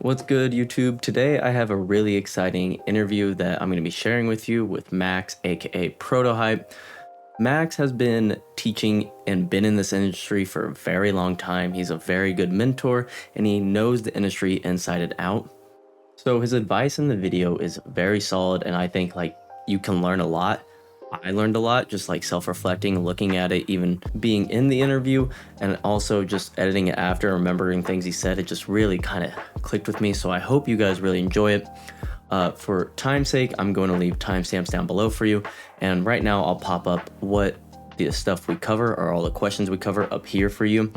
What's good, YouTube? Today I have a really exciting interview that I'm going to be sharing with you with Max, aka Protohype. Max has been teaching and been in this industry for a very long time. He's a very good mentor and he knows the industry inside and out. So his advice in the video is very solid, and I think you can learn a lot. I learned a lot just self-reflecting, looking at it, even being in the interview, and also just editing it after, remembering things he said. It just really kind of clicked with me. So I hope you guys really enjoy it. For time's sake, I'm going to leave timestamps down below for you. And right now I'll pop up what the stuff we cover or all the questions we cover up here for you.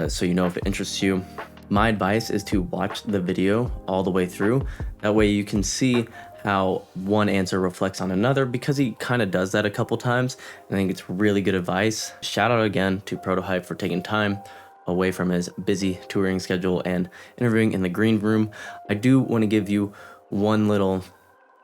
So you know if it interests you. My advice is to watch the video all the way through. That way you can see how one answer reflects on another, because he kind of does that a couple times. I think it's really good advice. Shout out again to Protohype for taking time away from his busy touring schedule and interviewing in the green room. I do want to give you one little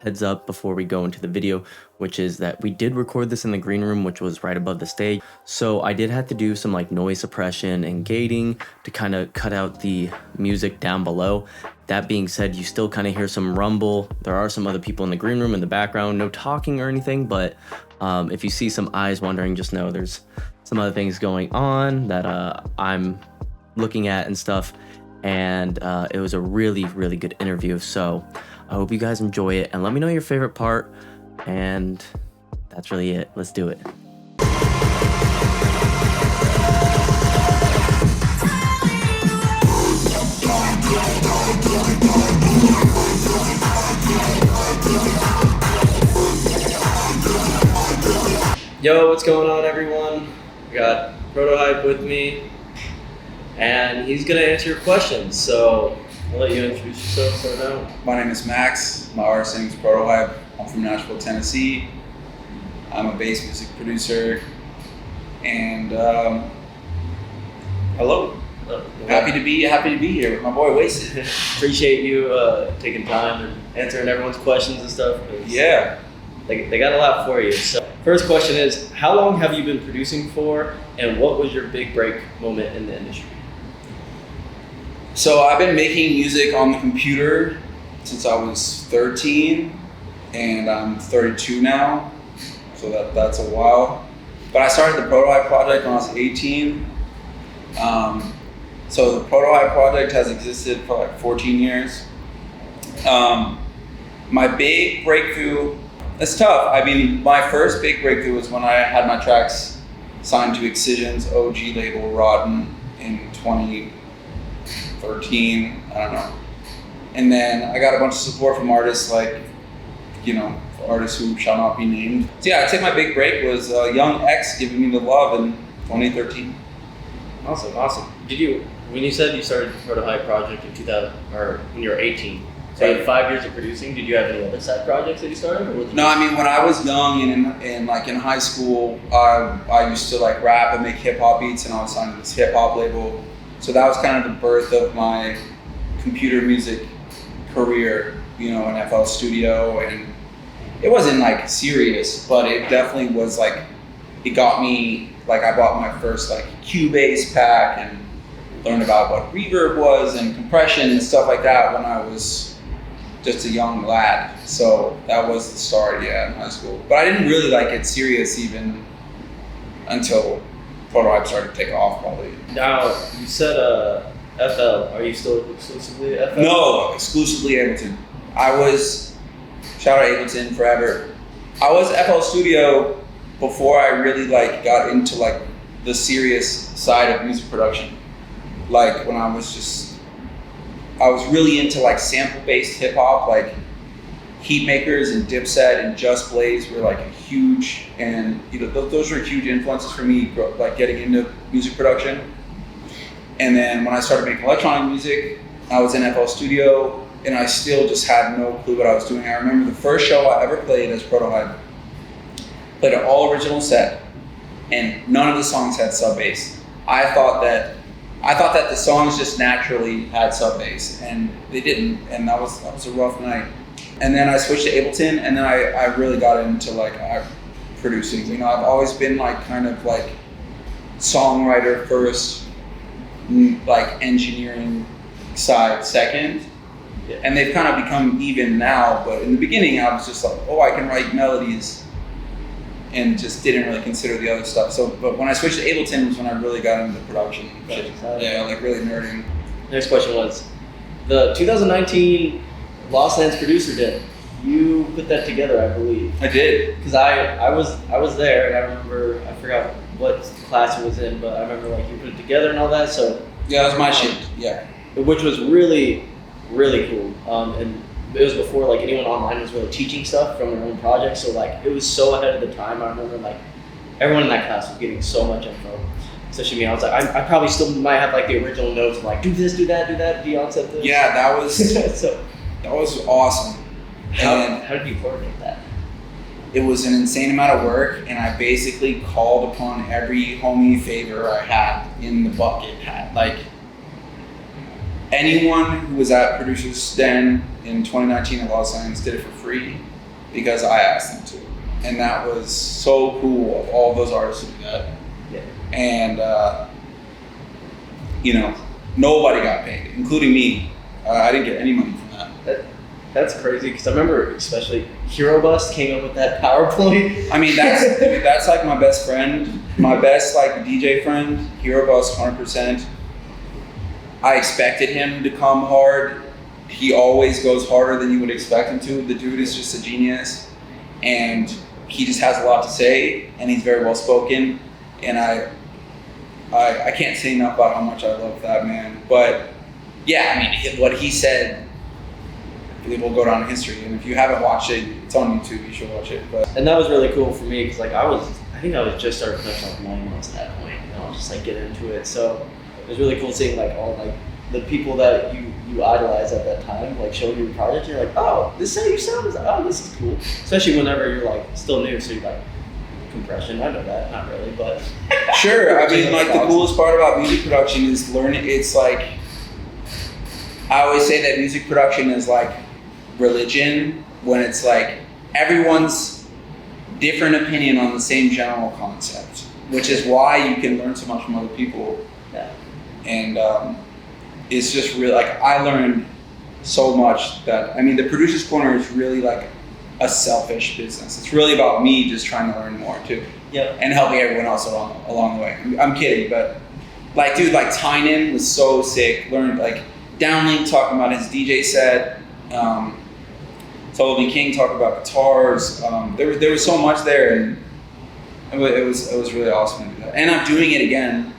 heads up before we go into the video, which is that we did record this in the green room, which was right above the stage. So I did have to do some noise suppression and gating to kind of cut out the music down below. That being said, you still kind of hear some rumble. There are some other people in the green room in the background, no talking or anything, but if you see some eyes wandering, just know there's some other things going on that I'm looking at and stuff. And it was a really, really good interview. So I hope you guys enjoy it, and let me know your favorite part. And that's really it. Let's do it. Yo, what's going on, everyone? I got Protohype with me, and he's gonna answer your questions. So I'll let you introduce yourself right now. My name is Max. My artist name is Protohype. I'm from Nashville, Tennessee. I'm a bass music producer. And hello. Happy to be here with my boy Wheysted. Appreciate you taking time and answering everyone's questions and stuff. Yeah. They got a lot for you. So first question is, how long have you been producing for, and what was your big break moment in the industry? So I've been making music on the computer since I was 13, and I'm 32 now, so that's a while. But I started the Protohype project when I was 18. So the Protohype project has existed for 14 years. My big breakthrough, it's tough. I mean, my first big breakthrough was when I had my tracks signed to Excision's OG label, Rotten, in 2013, I don't know. And then I got a bunch of support from artists artists who shall not be named. So yeah, I'd say my big break was Young X giving me the love in 2013. Awesome. When you said you started the Protohype project in 2000, or when you were 18, so you had 5 years of producing, did you have any other side projects that you started? No, I mean, when I was young and in high school, I used to rap and make hip hop beats, and I was signed to this hip hop label. So that was kind of the birth of my computer music career, in FL Studio. And it wasn't serious, but it definitely was it got me, I bought my first Cubase pack and learned about what reverb was and compression and stuff like that when I was just a young lad. So that was the start, in high school. But I didn't really get serious even until Prototype started to take off, probably. Now, you said FL. Are you still exclusively FL? No, exclusively Ableton. I was, shout out Ableton forever. I was FL Studio before I really got into the serious side of music production. When I was really into sample-based hip hop, Heatmakers and Dipset and Just Blaze were huge, and those were huge influences for me, getting into music production. And then when I started making electronic music, I was in FL Studio, and I still just had no clue what I was doing. I remember the first show I ever played as Prototype, played an all original set, and none of the songs had sub bass. I thought that the songs just naturally had sub bass, and they didn't, and that was a rough night. And then I switched to Ableton, and then I really got into producing. I've always been songwriter first, engineering side second. Yeah. And they've kind of become even now, but in the beginning I was just like, oh, I can write melodies, and just didn't really consider the other stuff. So, but when I switched to Ableton was when I really got into production. Yeah, like really nerding. Next question was, the 2019 Lost Lands producer dip. You put that together, I believe. I did. Because I was there, and I remember, I forgot what class it was in, but I remember like you put it together and all that. So yeah, that was my shit. Yeah. Which was really, really cool. And it was before like anyone online was really teaching stuff from their own projects. So like it was so ahead of the time. I remember like everyone in that class was getting so much info. Especially me, I was like, I probably still might have like the original notes of like, do this, do that, Dion said this. Yeah, that was so, that was awesome. How did you coordinate that? It was an insane amount of work, and I basically called upon every homie favor I had in the bucket hat. Like anyone who was at Producers Den in 2019 at Lost Lands did it for free because I asked them to. And that was so cool of all those artists to do that. Yeah. And, you know, nobody got paid, including me. I didn't get any money from that. That's crazy, because I remember especially Hero Bus came up with that PowerPoint. I mean, that's like my best friend, my best like DJ friend, Hero Bus 100%. I expected him to come hard. He always goes harder than you would expect him to. The dude is just a genius, and he just has a lot to say, and he's very well spoken. And I can't say enough about how much I love that man. But yeah, I mean, what he said, I believe will go down in history. And if you haven't watched it, it's on YouTube. You should watch it. And that was really cool for me because like I think I was just starting production like 9 months at that point, and I was just like getting into it. So it was really cool seeing like all like the people that you idolize at that time, like showing you your project. You're like, oh, this is how you sound. Is like, oh, this is cool. Especially whenever you're like still new, so you're like, compression. I know that, not really, but sure. I mean, like the coolest part about music production is learning. It's like I always say that music production is like religion, when it's like everyone's different opinion on the same general concept, which is why you can learn so much from other people. Yeah. And it's just really like I learned so much that, I mean, the Producer's Corner is really like a selfish business. It's really about me just trying to learn more too. Yep. And helping everyone else along the way. I'm kidding, but like, dude, like Tynan was so sick. Learned like Downlink talking about his DJ set. Sullivan King talked about guitars. There was so much there, and it was really awesome to do that. And I'm doing it again.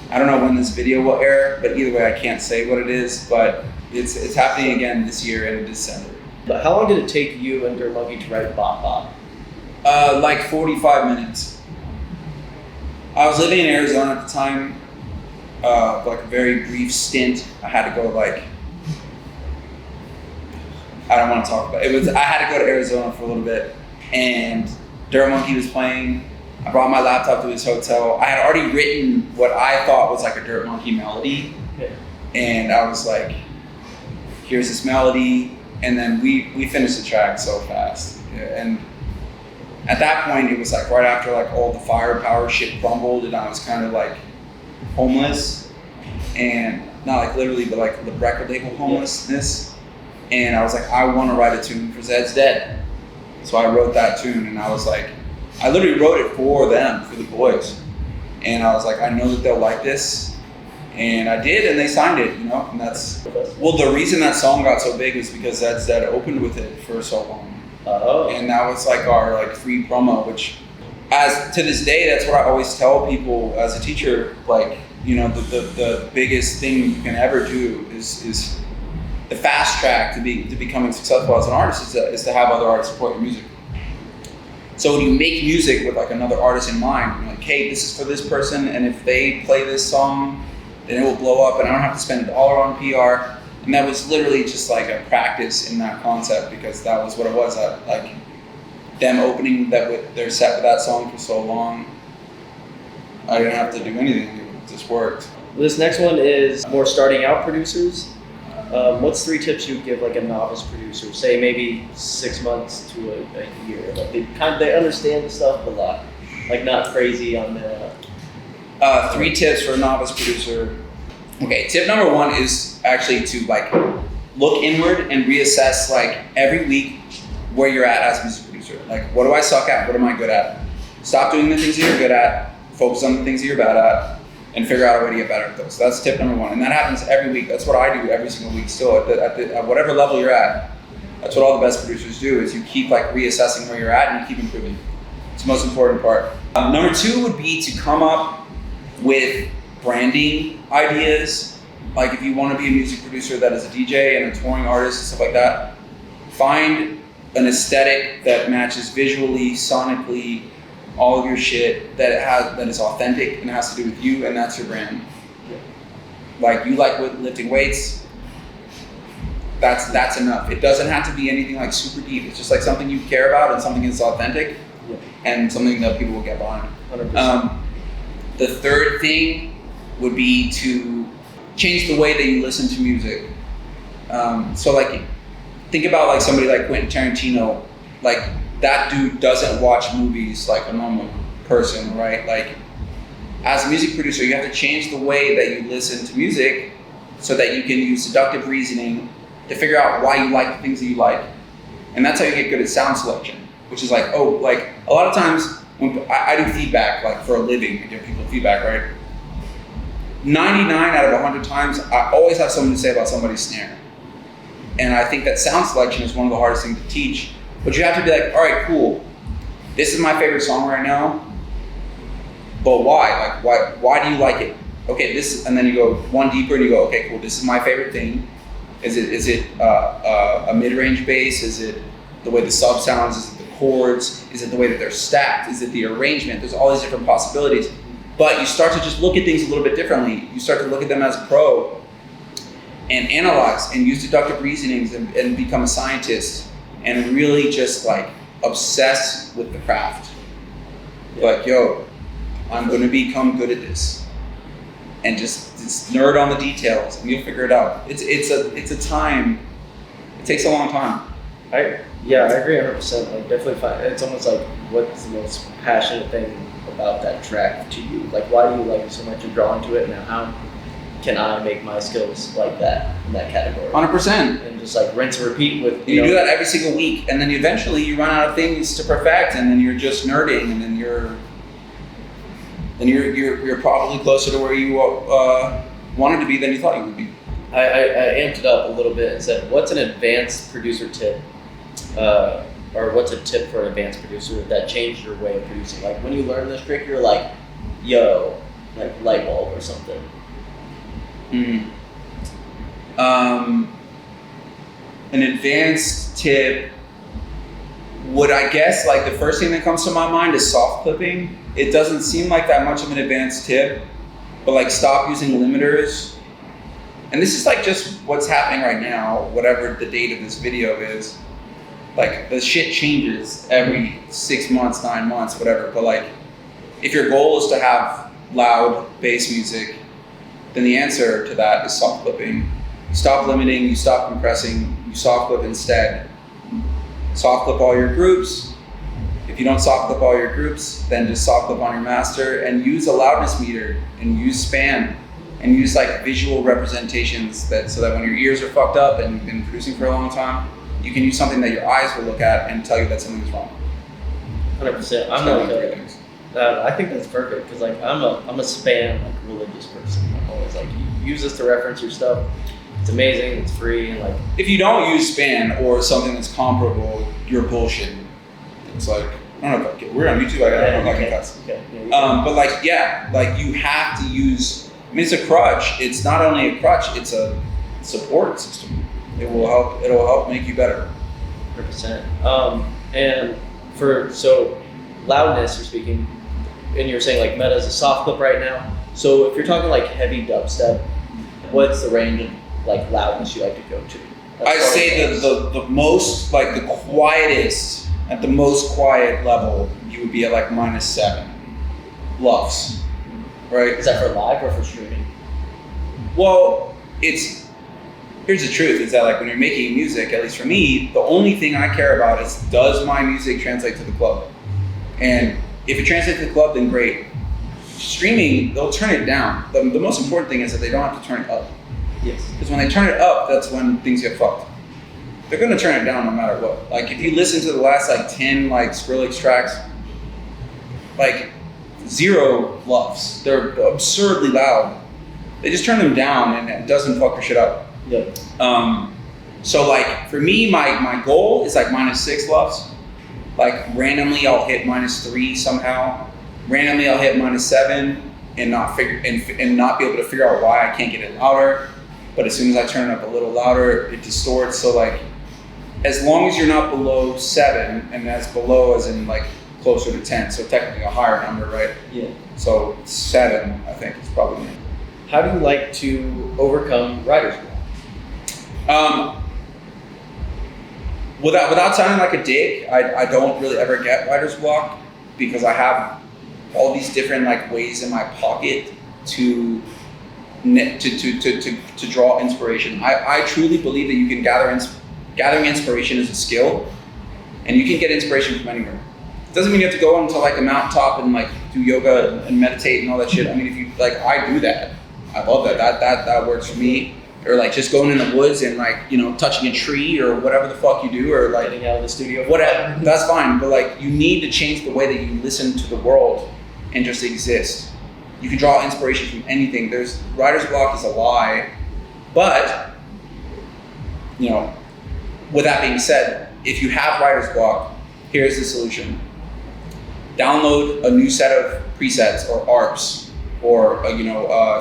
I don't know when this video will air, but either way, I can't say what it is. But it's happening again this year in December. But how long did it take you and Dirt Monkey to write Bop Bop? Like 45 minutes. I was living in Arizona at the time. Like a very brief stint. I had to go like, I don't want to talk about it. I had to go to Arizona for a little bit, and Dirt Monkey was playing. I brought my laptop to his hotel. I had already written what I thought was like a Dirt Monkey melody. Okay. And I was like, here's this melody. And then we finished the track so fast. And at that point, it was like right after like all the firepower shit crumbled, and I was kind of like homeless, and not like literally, but like the record label homelessness. And I was like, I want to write a tune for Zed's Dead. So I wrote that tune, and I was like, I literally wrote it for them, for the boys. And I was like, I know that they'll like this. And I did, and they signed it, you know? And that's, well, the reason that song got so big is because Zed's Dead opened with it for so long. Oh. And that was like our like free promo, which as to this day, that's what I always tell people as a teacher, like, you know, the biggest thing you can ever do is the fast track to becoming successful as an artist is to have other artists support your music. So when you make music with like another artist in mind, you're like, hey, this is for this person, and if they play this song, then it will blow up, and I don't have to spend $1 on PR. And that was literally just like a practice in that concept, because that was what it was. Like them opening their set with that song for so long, I didn't have to do anything. It just worked. This next one is more starting out producers. What's 3 tips you'd give like a novice producer? Say maybe 6 months to a year. Like they understand the stuff, but like not crazy on the. 3 tips for a novice producer. Okay, tip number 1 is actually to like look inward and reassess like every week where you're at as a music producer. Like, what do I suck at? What am I good at? Stop doing the things that you're good at, focus on the things that you're bad at, and figure out a way to get better at those. So that's tip number one. And that happens every week. That's what I do every single week still. At whatever level you're at, that's what all the best producers do, is you keep like reassessing where you're at and you keep improving. It's the most important part. Number two would be to come up with branding ideas. Like if you want to be a music producer that is a DJ and a touring artist and stuff like that, find an aesthetic that matches visually, sonically, all of your shit that is authentic and has to do with you, and that's your brand. Like you like lifting weights, that's enough. It doesn't have to be anything like super deep. It's just like something you care about and something that's authentic and something that people will get behind. 100%. The third thing would be to change the way that you listen to music. So like, think about like somebody like Quentin Tarantino. Like that dude doesn't watch movies like a normal person, right? Like as a music producer, you have to change the way that you listen to music so that you can use deductive reasoning to figure out why you like the things that you like. And that's how you get good at sound selection, which is like, oh, like a lot of times when I do feedback, like for a living, I give people feedback, right? 99 out of 100 times, I always have something to say about somebody's snare. And I think that sound selection is one of the hardest things to teach. But you have to be like, all right, cool. This is my favorite song right now. But why? Like, why do you like it? Okay, this, and then you go one deeper and you go, okay, cool. This is my favorite thing. Is it a mid-range bass? Is it the way the sub sounds? Is it the chords? Is it the way that they're stacked? Is it the arrangement? There's all these different possibilities. But you start to just look at things a little bit differently. You start to look at them as a pro and analyze and use deductive reasonings and become a scientist and really just like obsess with the craft. Like, yo, I'm gonna become good at this. And just nerd on the details and you'll figure it out. It's a time, it takes a long time. I agree 100%. Like definitely it's almost like what's the most passionate thing about that track to you? Like why do you like it so much? You're drawn to it, and how can I make my skills like that in that category? 100%. And just like rinse and repeat with you do that every single week, and then eventually you run out of things to perfect, and then you're just nerding, and then you're probably closer to where you wanted to be than you thought you would be. I amped it up a little bit and said, what's an advanced producer tip? Or what's a tip for an advanced producer that changed your way of producing? Like when you learn this trick, you're like, yo, like light bulb or something. An advanced tip would, I guess, like the first thing that comes to my mind is soft clipping. It doesn't seem like that much of an advanced tip, but like stop using limiters. And this is like just what's happening right now, whatever the date of this video is. Like the shit changes every 6 months, 9 months, whatever. But like, if your goal is to have loud bass music, then the answer to that is soft clipping. You stop limiting, you stop compressing, you soft clip instead. Soft clip all your groups. If you don't soft clip all your groups, then just soft clip on your master and use a loudness meter and use span and use like visual representations so that when your ears are fucked up and you've been producing for a long time, you can use something that your eyes will look at and tell you that something's wrong. 100%. I think that's perfect because like I'm a span like religious person. I'm always like, you use this to reference your stuff. It's amazing. It's free and like. If you don't use span or something that's comparable, you're bullshit. It's like, I don't know if we're on YouTube. I don't know if I can cuss. Okay. Yeah, but like, yeah, like you have to use. I mean, it's a crutch. It's not only a crutch. It's a support system. It will help. It'll help make you better. 100%. And so loudness, you're speaking, and you're saying like meta is a soft clip right now. So if you're talking like heavy dubstep, what's the range of like loudness you like to go to? I say the most like the quietest at the most quiet level you would be at like -7 lufs, right? Is that for live or for streaming? Well, here's the truth, is that like when you're making music, at least for me, the only thing I care about is, does my music translate to the club? And if it translates to the club, then great. Streaming, they'll turn it down. The most important thing is that they don't have to turn it up. Yes. Because when they turn it up, that's when things get fucked. They're gonna turn it down no matter what. Like if you listen to the last like 10 like Skrillex tracks, like 0 loves. They're absurdly loud. They just turn them down and it doesn't fuck your shit up. Yep. So like for me, my goal is like -6 loves. Like randomly I'll hit -3 somehow. Randomly I'll hit -7 and not be able to figure out why I can't get it louder. But as soon as I turn it up a little louder, it distorts. So like as long as you're not below 7, and that's below as in like closer to 10, so technically a higher number, right? Yeah. So 7, I think, is probably me. How do you like to overcome writer's block? Without sounding like a dick, I don't really ever get writer's block because I have all these different like ways in my pocket to draw inspiration. I truly believe that you can gathering inspiration is a skill, and you can get inspiration from anywhere. It doesn't mean you have to go onto like a mountaintop and like do yoga and meditate and all that shit. I mean, if you like, I do that. I love that. That works for me. Or like just going in the woods and like, you know, touching a tree or whatever the fuck you do, or like Getting out of the studio. whatever. That's fine. But like, you need to change the way that you listen to the world and just exist. You can draw inspiration from anything. Writer's block is a lie, but you know, with that being said, if you have writer's block, here's the solution. Download a new set of presets or ARPs or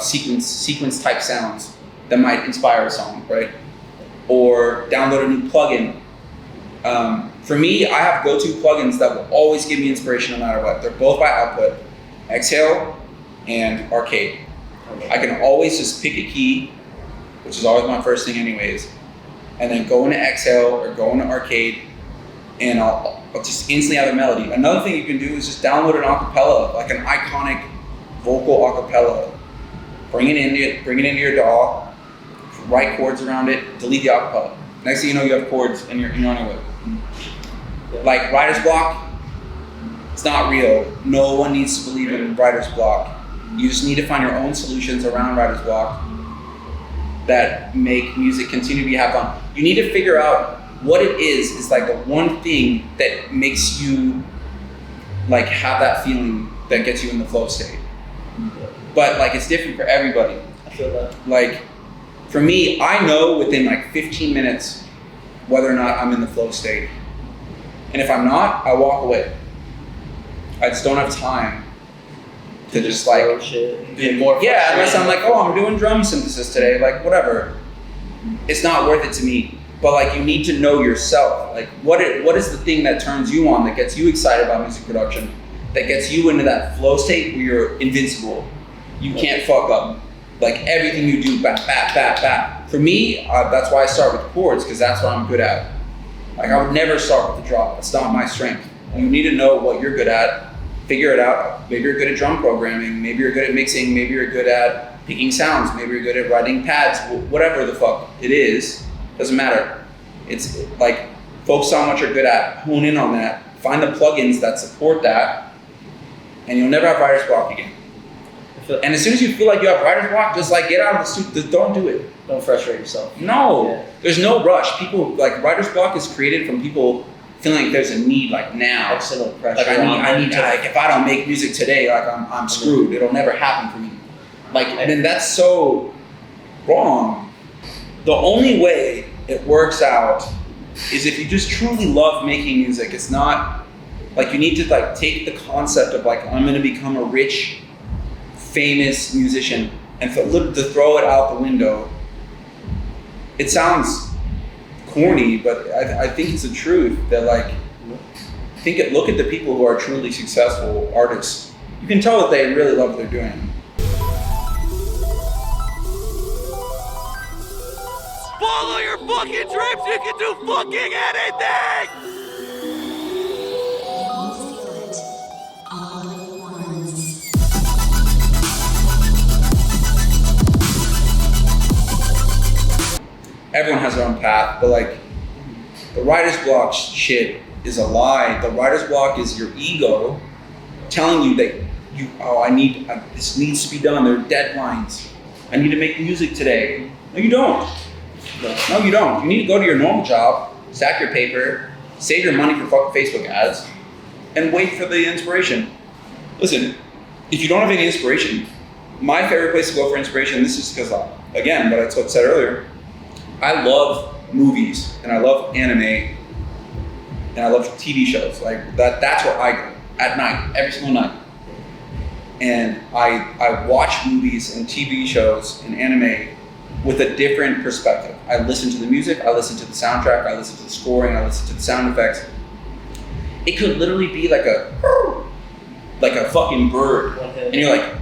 sequence type sounds that might inspire a song, right? Or download a new plugin. For me, I have go-to plugins that will always give me inspiration no matter what. They're both by output, Exhale and Arcade. I can always just pick a key, which is always my first thing anyways, and then go into Exhale or go into Arcade, and I'll just instantly have a melody. Another thing you can do is just download an acapella, like an iconic vocal acapella. Bring it into your DAW, write chords around it, delete the acapella. Next thing you know, you have chords and you're on your way. Like writer's block, it's not real. No one needs to believe in writer's block. You just need to find your own solutions around writer's block that make music continue to have fun. You need to figure out what it is like the one thing that makes you like have that feeling that gets you in the flow state. But like it's different for everybody. I feel that. Like for me, I know within like 15 minutes whether or not I'm in the flow state. And if I'm not, I walk away. I just don't have time to just like yeah, unless I'm like, oh, I'm doing drum synthesis today, like whatever. It's not worth it to me. But like you need to know yourself. Like what is the thing that turns you on, that gets you excited about music production, that gets you into that flow state where you're invincible. You can't fuck up. Like everything you do, bap, bap, bap, bap. For me, that's why I start with chords, because that's what I'm good at. Like I would never start with the drop. That's not my strength. You need to know what you're good at. Figure it out. Maybe you're good at drum programming. Maybe you're good at mixing. Maybe you're good at picking sounds. Maybe you're good at writing pads. Whatever the fuck it is, doesn't matter. It's like focus on what you're good at. Hone in on that. Find the plugins that support that, and you'll never have writer's block again. And as soon as you feel like you have writer's block, just like get out of the studio. Just don't do it. Don't frustrate yourself. No, Yeah. There's no rush. People like writer's block is created from people feeling like there's a need, like now. External pressure. Like I need to, like if I don't make music today, like I'm screwed. It'll never happen for me. Like then that's so wrong. The only way it works out is if you just truly love making music. It's not like you need to like take the concept of like I'm gonna become a rich, famous musician and to throw it out the window. It sounds corny, but I think it's the truth that like look at the people who are truly successful artists. You can tell that they really love what they're doing. Follow your fucking dreams, you can do fucking anything! Everyone has their own path, but like the writer's block shit is a lie. The writer's block is your ego telling you that this needs to be done. There are deadlines. I need to make music today. No, you don't. No, you don't. You need to go to your normal job, stack your paper, save your money for fucking Facebook ads, and wait for the inspiration. Listen, if you don't have any inspiration, my favorite place to go for inspiration, this is because, again, what I said earlier, I love movies, and I love anime, and I love TV shows. Like that's where I go at night, every single night. And I watch movies and TV shows and anime with a different perspective. I listen to the music, I listen to the soundtrack, I listen to the scoring, I listen to the sound effects. It could literally be like a fucking bird. And you're like,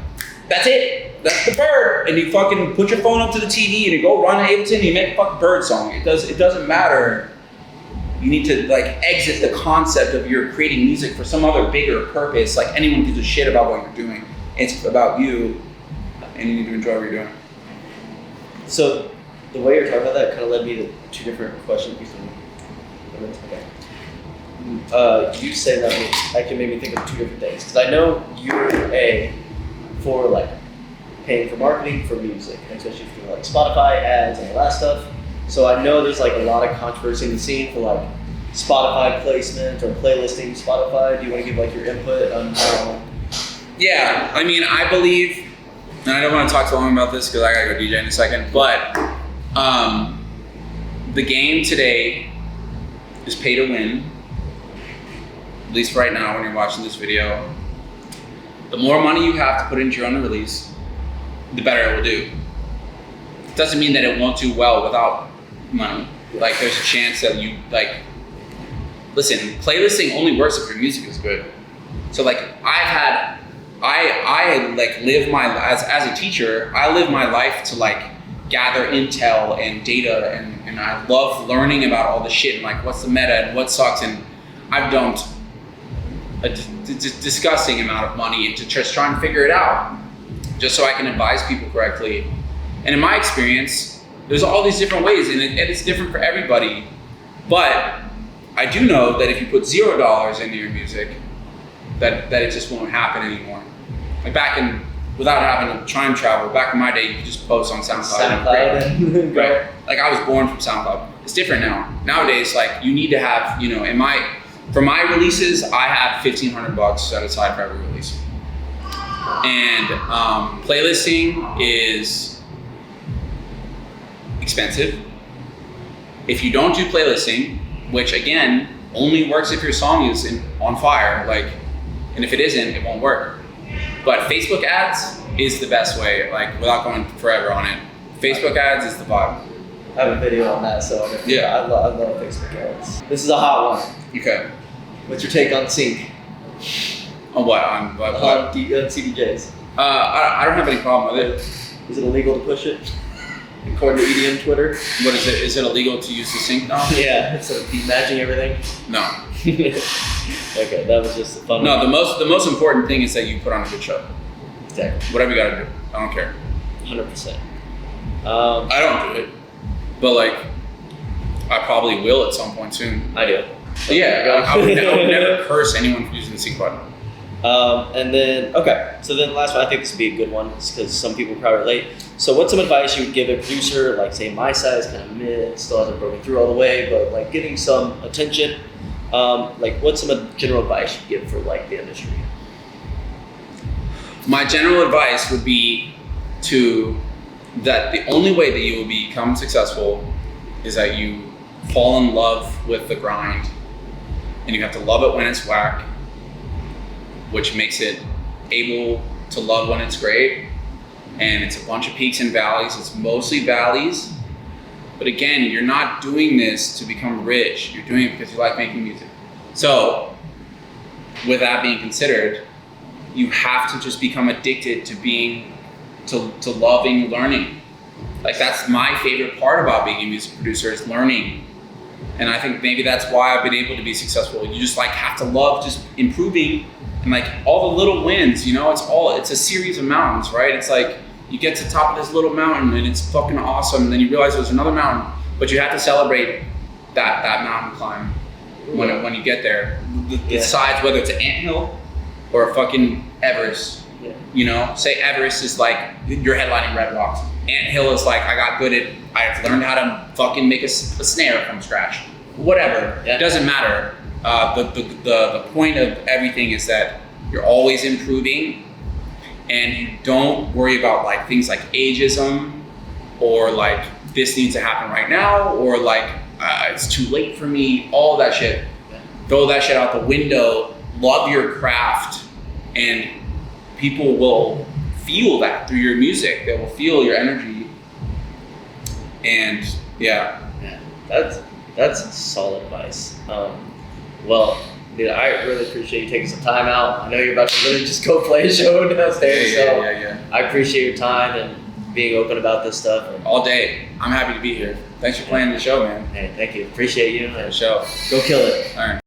that's it, that's the bird. And you fucking put your phone up to the TV and you go run to Ableton and you make a fucking bird song. It doesn't matter. You need to like exit the concept of you're creating music for some other bigger purpose. Like anyone gives a shit about what you're doing. It's about you, and you need to enjoy what you're doing. So the way you're talking about that kind of led me to two different questions. Okay. You say that actually made me think of two different things. Because I know you're for like paying for marketing for music, especially for like Spotify ads and all that stuff. So I know there's like a lot of controversy in the scene for like Spotify placement or playlisting Spotify. Do you want to give like your input on how? Yeah, I mean, I believe, and I don't want to talk too long about this because I gotta go DJ in a second, but the game today is pay to win, at least right now when you're watching this video. The more money you have to put into your own release, the better it will do. It doesn't mean that it won't do well without money. Like there's a chance that you like, listen, playlisting only works if your music is good. So like I like live my, as a teacher, I live my life to like gather intel and data and I love learning about all the shit and like what's the meta and what sucks, and I've dumped a disgusting amount of money into just trying to figure it out just so I can advise people correctly. And in my experience, there's all these different ways and it's different for everybody. But I do know that if you put $0 into your music, that it just won't happen anymore. Like without having to time travel, back in my day, you could just post on SoundCloud. Right? Like I was born from SoundCloud. It's different now. Nowadays, like you need to have, you know, for my releases, I have $1,500 set aside for every release. And playlisting is expensive. If you don't do playlisting, which again, only works if your song is on fire, like, and if it isn't, it won't work. But Facebook ads is the best way, like without going forever on it. Facebook ads is the vibe. I have a video on that, so yeah, I love Facebook ads. This is a hot one. Okay. What's your take on sync? On what? On what? On CDJs. I don't have any problem with it. Is it illegal to push it? According to EDM Twitter. What is it? Is it illegal to use the sync now? Yeah, so keep matching everything. No. Okay, that was just a fun No, one. the most important thing is that you put on a good show. Exactly. Whatever you gotta do. I don't care. 100%. I don't do it, but like, I probably will at some point soon. I do. Yeah, I would never curse anyone for using the sync button. And then, okay, so then the last one, I think this would be a good one, because some people probably relate. So what's some advice you would give a producer, like say my size, kind of mid, still hasn't broken through all the way, but like getting some attention? Like what's some general advice you'd give for like the industry? My general advice would be that the only way that you will become successful is that you fall in love with the grind, and you have to love it when it's whack, which makes it able to love when it's great. And it's a bunch of peaks and valleys. It's mostly valleys. But again, you're not doing this to become rich. You're doing it because you like making music. So with that being considered, you have to just become addicted to loving learning. Like that's my favorite part about being a music producer, is learning. And I think maybe that's why I've been able to be successful. You just like have to love just improving, and like all the little wins, you know, it's a series of mountains, right? It's like you get to the top of this little mountain and it's fucking awesome, and then you realize there's another mountain, but you have to celebrate that mountain climb when you get there. The sides, whether it's an anthill or a fucking Everest. Yeah. You know, say Everest is like you're headlining Red Rocks. Anthill is like, I've learned how to fucking make a snare from scratch. Whatever, Yeah. it doesn't matter. The point of everything is that you're always improving, and you don't worry about like things like ageism, or like this needs to happen right now, or like it's too late for me, all that shit. Yeah. Throw that shit out the window, love your craft, and people will feel that through your music. They will feel your energy. And yeah. That's solid advice. Well, dude, I really appreciate you taking some time out. I know you're about to literally just go play a show downstairs, Yeah. I appreciate your time and being open about this stuff. All day. I'm happy to be here. Thanks for playing the show, man. Hey, thank you. Appreciate you. The show. Go kill it. All right.